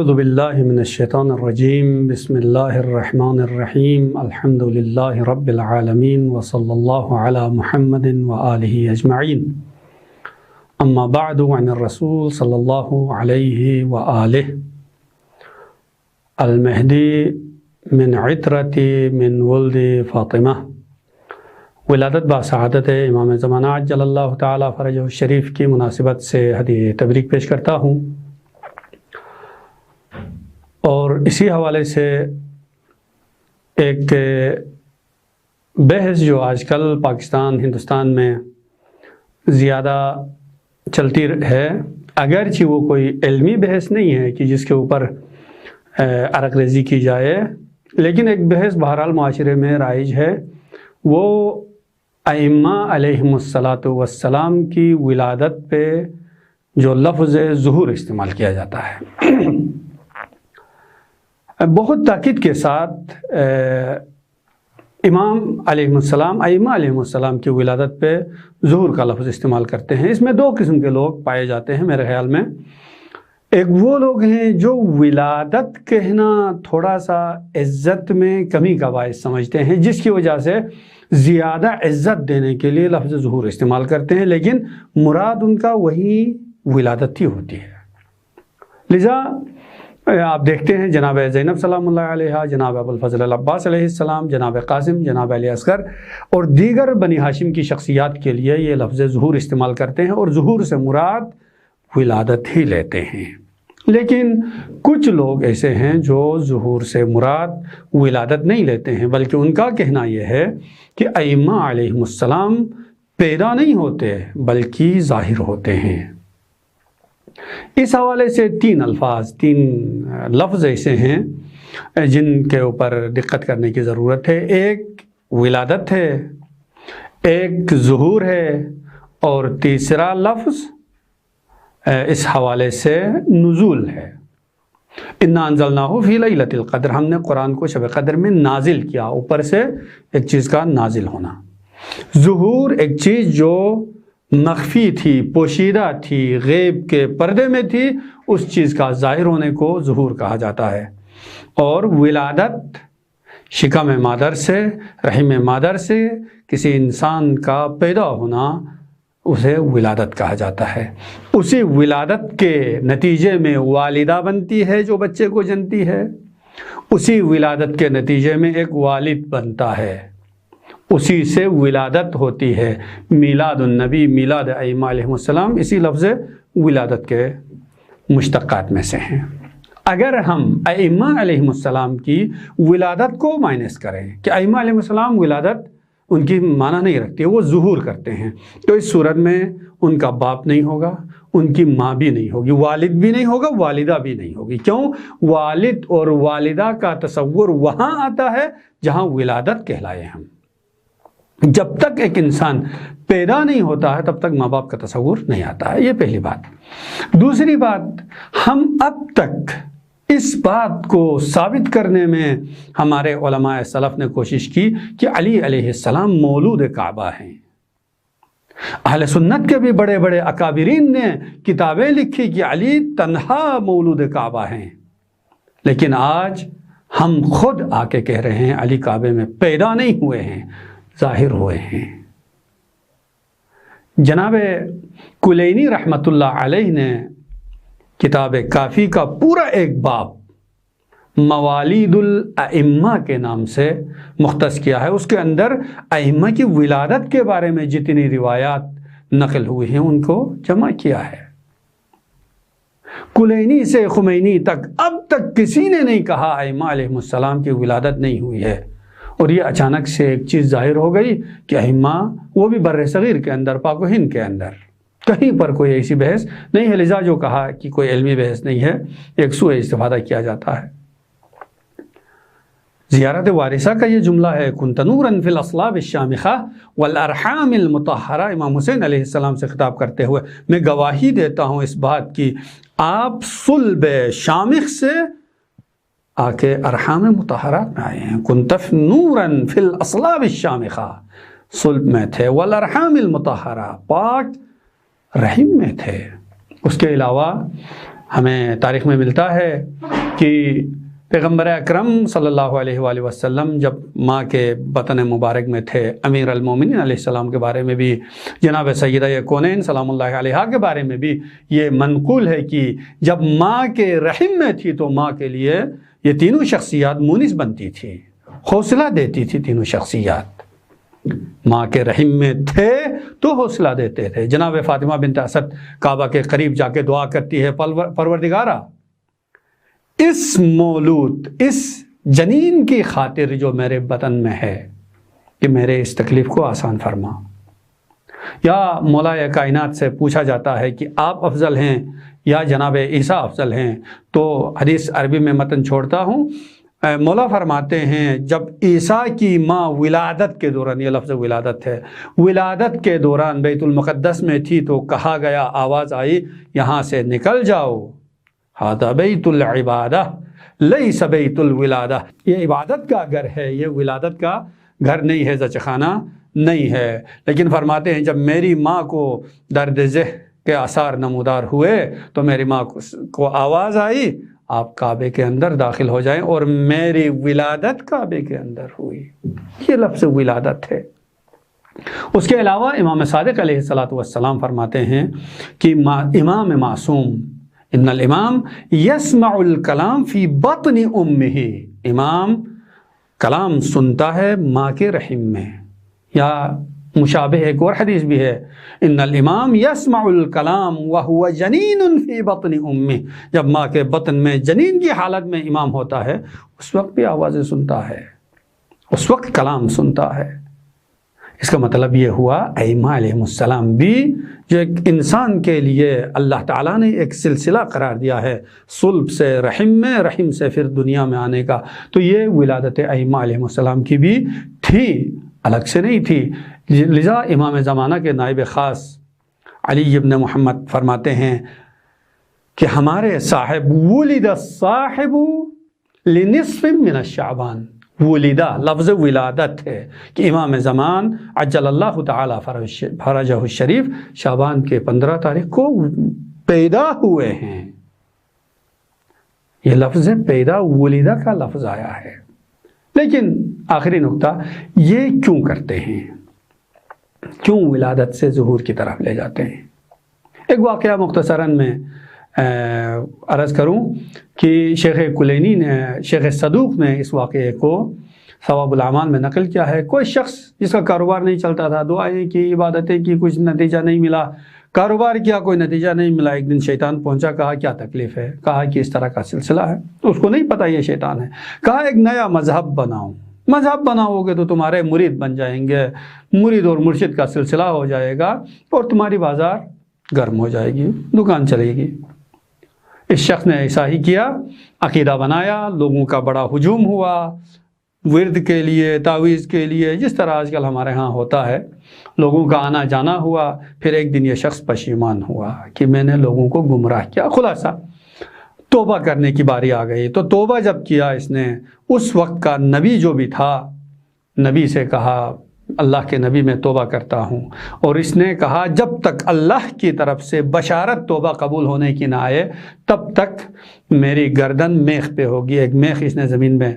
اعوذ باللہ من الشیطان الرجیم بسم اللہ الرحمن الرحیم الحمد للہ رب العالمین وصلی اللہ علی محمد وآلہ اجمعین اما بعد عن الرسول صلی اللہ علیہ وآلہ المہدی من عطرت من ولد فاطمہ ولادت باسعادت امام زمانہ عجل اللہ تعالی فرجہ الشریف کی مناسبت سے ہدیہ تبریک پیش کرتا ہوں، اور اسی حوالے سے ایک بحث جو آج کل پاکستان ہندوستان میں زیادہ چلتی ہے، اگرچہ وہ کوئی علمی بحث نہیں ہے کہ جس کے اوپر عرق ریزی کی جائے، لیکن ایک بحث بہرحال معاشرے میں رائج ہے، وہ ائمہ علیہم الصلاۃ والسلام کی ولادت پہ جو لفظ ظہور استعمال کیا جاتا ہے۔ بہت تاکید کے ساتھ امام علیہ السلام، ائمہ علیہ السلام کی ولادت پہ ظہور کا لفظ استعمال کرتے ہیں۔ اس میں دو قسم کے لوگ پائے جاتے ہیں میرے خیال میں۔ ایک وہ لوگ ہیں جو ولادت کہنا تھوڑا سا عزت میں کمی کا باعث سمجھتے ہیں، جس کی وجہ سے زیادہ عزت دینے کے لیے لفظ ظہور استعمال کرتے ہیں، لیکن مراد ان کا وہی ولادت ہی ہوتی ہے۔ لذا آپ دیکھتے ہیں جناب زینب سلام اللہ علیہ، جناب ابو الفضل العباس علیہ السلام، جناب قاسم، جناب علی اصغر اور دیگر بنی ہاشم کی شخصیات کے لیے یہ لفظ ظہور استعمال کرتے ہیں، اور ظہور سے مراد ولادت ہی لیتے ہیں۔ لیکن کچھ لوگ ایسے ہیں جو ظہور سے مراد ولادت نہیں لیتے ہیں، بلکہ ان کا کہنا یہ ہے کہ ائمہ علیہ السلام پیدا نہیں ہوتے بلکہ ظاہر ہوتے ہیں۔ اس حوالے سے تین لفظ ایسے ہیں جن کے اوپر دقت کرنے کی ضرورت ہے۔ ایک ولادت ہے، ایک ظہور ہے، اور تیسرا لفظ اس حوالے سے نزول ہے۔ انا انزلناہ فی لیلۃ القدر، ہم نے قرآن کو شب قدر میں نازل کیا، اوپر سے ایک چیز کا نازل ہونا۔ ظہور ایک چیز جو مخفی تھی، پوشیدہ تھی، غیب کے پردے میں تھی، اس چیز کا ظاہر ہونے کو ظہور کہا جاتا ہے۔ اور ولادت شکم مادر سے، رحم مادر سے کسی انسان کا پیدا ہونا، اسے ولادت کہا جاتا ہے۔ اسی ولادت کے نتیجے میں والدہ بنتی ہے جو بچے کو جنتی ہے، اسی ولادت کے نتیجے میں ایک والد بنتا ہے، اسی سے ولادت ہوتی ہے۔ میلاد النبی، میلاد ائمہ علیہ السلام اسی لفظ ولادت کے مشتقات میں سے ہیں۔ اگر ہم ائمہ علیہ السلام کی ولادت کو مائنس کریں کہ ائمہ علیہ السلام ولادت ان کی معنی نہیں رکھتی، وہ ظہور کرتے ہیں، تو اس صورت میں ان کا باپ نہیں ہوگا، ان کی ماں بھی نہیں ہوگی، والد بھی نہیں ہوگا، والدہ بھی نہیں ہوگی۔ کیوں؟ والد اور والدہ کا تصور وہاں آتا ہے جہاں ولادت کہلائے ہم۔ جب تک ایک انسان پیدا نہیں ہوتا ہے تب تک ماں باپ کا تصور نہیں آتا ہے، یہ پہلی بات۔ دوسری بات، ہم اب تک اس بات کو ثابت کرنے میں ہمارے علماء سلف نے کوشش کی کہ علی علیہ السلام مولود کعبہ ہیں۔ اہل سنت کے بھی بڑے بڑے اکابرین نے کتابیں لکھی کہ علی تنہا مولود کعبہ ہیں، لیکن آج ہم خود آ کے کہہ رہے ہیں علی کعبے میں پیدا نہیں ہوئے ہیں، ظاہر ہوئے ہیں۔ جناب کلینی رحمۃ اللہ علیہ نے کتاب کافی کا پورا ایک باب موالید الائمہ کے نام سے مختص کیا ہے۔ اس کے اندر ائمہ کی ولادت کے بارے میں جتنی روایات نقل ہوئی ہیں ان کو جمع کیا ہے۔ کلینی سے خمینی تک اب تک کسی نے نہیں کہا ائمہ علیہ السلام کی ولادت نہیں ہوئی ہے، اور یہ اچانک سے ایک چیز ظاہر ہو گئی کہ ائمہ، وہ بھی بر صغیر کے اندر، پاک و ہند کے اندر کہیں پر کوئی ایسی بحث نہیں ہے۔ لذا جو کہا کہ کوئی علمی بحث نہیں ہے، ایک سوء استفادہ کیا جاتا ہے۔ زیارت وارثہ کا یہ جملہ ہے، کنت نورا فی الاصلاب الشامخہ والارحام المطہرہ، امام حسین علیہ السلام سے خطاب کرتے ہوئے میں گواہی دیتا ہوں اس بات کی، آپ صلب شامخ سے آ کے ارحام مطہرات میں آئے ہیں۔ کنت نورا فی الاصلاب الشامخہ، صلب میں تھے، والارحام المطہرہ، پاک رحم میں تھے۔ اس کے علاوہ ہمیں تاریخ میں ملتا ہے کہ پیغمبر اکرم صلی اللہ علیہ وآلہ وسلم جب ماں کے بطن مبارک میں تھے، امیر المومنین علیہ السلام کے بارے میں بھی، جناب سیدہ کونین سلام اللہ علیہا کے بارے میں بھی یہ منقول ہے کہ جب ماں کے رحم میں تھی تو ماں کے لیے یہ تینوں شخصیات مونس بنتی تھی، حوصلہ دیتی تھی۔ تینوں شخصیات ماں کے رحم میں تھے تو حوصلہ دیتے تھے۔ جناب فاطمہ بنت اسد کعبہ کے قریب جا کے دعا کرتی ہے، پروردگارا اس مولود، اس جنین کی خاطر جو میرے بطن میں ہے، کہ میرے اس تکلیف کو آسان فرما۔ یا مولا کائنات سے پوچھا جاتا ہے کہ آپ افضل ہیں یا جناب عیسیٰ افضل ہیں، تو حدیث عربی میں متن چھوڑتا ہوں، مولا فرماتے ہیں جب عیسیٰ کی ماں ولادت کے دوران، یہ لفظ ولادت ہے، ولادت کے دوران بیت المقدس میں تھی تو کہا گیا، آواز آئی، یہاں سے نکل جاؤ، ہذا بیت العبادہ لیس بیت الولادہ، یہ عبادت کا گھر ہے، یہ ولادت کا گھر نہیں ہے، زچخانہ نہیں ہے۔ لیکن فرماتے ہیں جب میری ماں کو درد ذہ کے آثار نمودار ہوئے تو میری ماں کو آواز آئی، آپ کعبے کے اندر داخل ہو جائیں، اور میری ولادت کعبے کے اندر ہوئی۔ یہ لفظ ولادت ہے۔ اس کے علاوہ امام صادق علیہ السلام فرماتے ہیں کہ امام معصوم، ان الامام یسمع الکلام فی بطن امہ، امام کلام سنتا ہے ماں کے رحم میں۔ یا مشابہ ایک اور حدیث بھی ہے، ان الامام یسمع الکلام وہو جنین فی بطن امہ، جب ماں کے بطن میں جنین کی حالت میں امام ہوتا ہے اس وقت بھی آوازیں سنتا ہے، اس وقت کلام سنتا ہے۔ اس کا مطلب یہ ہوا ائمہ علیہ السلام بھی جو ایک انسان کے لیے اللہ تعالیٰ نے ایک سلسلہ قرار دیا ہے، صلب سے رحم میں، رحم سے پھر دنیا میں آنے کا، تو یہ ولادت ائمہ علیہ السلام کی بھی تھی، الگ سے نہیں تھی۔ لذا امام زمانہ کے نائب خاص علی ابن محمد فرماتے ہیں کہ ہمارے صاحب ولد الصاحب لنصف من الشعبان، ولدہ لفظ ولادت ہے کہ امام زمان عجل اللہ تعالی فرجہ الشریف شعبان کے 15 تاریخ کو پیدا ہوئے ہیں۔ یہ لفظ پیدا، ولدہ کا لفظ آیا ہے۔ لیکن آخری نقطہ، یہ کیوں کرتے ہیں؟ کیوں ولادت سے ظہور کی طرف لے جاتے ہیں؟ ایک واقعہ مختصراً میں عرض کروں کہ شیخ کلینی نے، شیخ صدوق نے اس واقعے کو ثواب الاعمال میں نقل کیا ہے۔ کوئی شخص جس کا کاروبار نہیں چلتا تھا، دعائیں کی، عبادتیں کی، کچھ نتیجہ نہیں ملا، کاروبار کیا، کوئی نتیجہ نہیں ملا، ایک دن شیطان پہنچا، کہا کیا تکلیف ہے؟ کہا کہ اس طرح کا سلسلہ ہے۔ اس کو نہیں پتا یہ شیطان ہے۔ کہا ایک نیا مذہب بناؤ، مذہب بناؤ گے تو تمہارے مرید بن جائیں گے، مرید اور مرشد کا سلسلہ ہو جائے گا اور تمہاری بازار گرم ہو جائے گی، دکان چلے گی۔ اس شخص نے ایسا ہی کیا، عقیدہ بنایا، لوگوں کا بڑا ہجوم ہوا ورد کے لیے، تعویذ کے لیے، جس طرح آج کل ہمارے ہاں ہوتا ہے، لوگوں کا آنا جانا ہوا۔ پھر ایک دن یہ شخص پشیمان ہوا کہ میں نے لوگوں کو گمراہ کیا۔ خلاصہ توبہ کرنے کی باری آ گئی، تو توبہ جب کیا اس نے، اس وقت کا نبی جو بھی تھا، نبی سے کہا اللہ کے نبی میں توبہ کرتا ہوں، اور اس نے کہا جب تک اللہ کی طرف سے بشارت توبہ قبول ہونے کی نہ آئے تب تک میری گردن میخ پہ ہوگی۔ ایک میخ اس نے زمین میں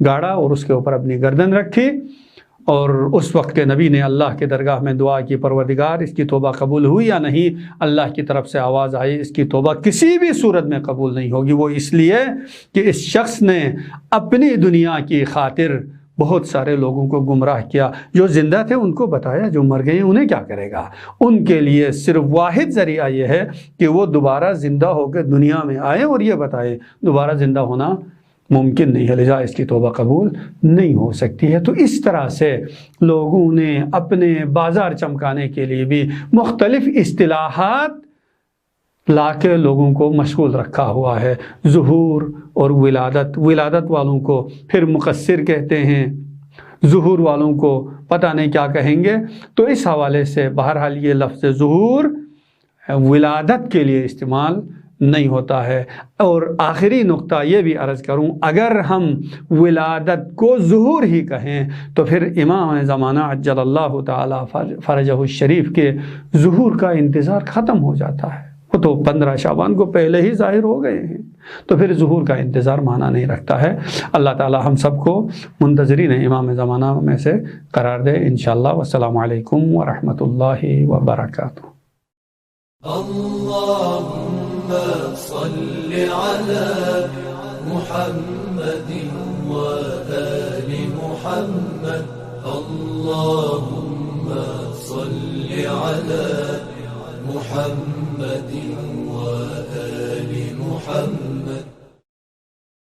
گاڑا اور اس کے اوپر اپنی گردن رکھی، اور اس وقت کے نبی نے اللہ کے درگاہ میں دعا کی، پروردگار اس کی توبہ قبول ہوئی یا نہیں؟ اللہ کی طرف سے آواز آئی اس کی توبہ کسی بھی صورت میں قبول نہیں ہوگی، وہ اس لیے کہ اس شخص نے اپنی دنیا کی خاطر بہت سارے لوگوں کو گمراہ کیا۔ جو زندہ تھے ان کو بتایا، جو مر گئے انہیں کیا کرے گا؟ ان کے لیے صرف واحد ذریعہ یہ ہے کہ وہ دوبارہ زندہ ہو کے دنیا میں آئے اور یہ بتائے، دوبارہ زندہ ہونا ممکن نہیں ہے، لذا اس کی توبہ قبول نہیں ہو سکتی ہے۔ تو اس طرح سے لوگوں نے اپنے بازار چمکانے کے لیے بھی مختلف اصطلاحات لا کے لوگوں کو مشغول رکھا ہوا ہے۔ ظہور اور ولادت، ولادت والوں کو پھر مقصر کہتے ہیں، ظہور والوں کو پتہ نہیں کیا کہیں گے۔ تو اس حوالے سے بہرحال یہ لفظ ظہور ولادت کے لیے استعمال نہیں ہوتا ہے۔ اور آخری نقطہ یہ بھی عرض کروں، اگر ہم ولادت کو ظہور ہی کہیں تو پھر امام زمانہ عجل اللہ تعالی فرجہ الشریف کے ظہور کا انتظار ختم ہو جاتا ہے۔ وہ تو 15 شعبان کو پہلے ہی ظاہر ہو گئے ہیں، تو پھر ظہور کا انتظار معنی نہیں رکھتا ہے۔ اللہ تعالی ہم سب کو منتظرین امام زمانہ میں سے قرار دے انشاءاللہ۔ والسلام علیکم ورحمۃ اللہ وبرکاتہ۔ اللهم صل على محمد وآل محمد، اللهم صل على محمد وآل محمد۔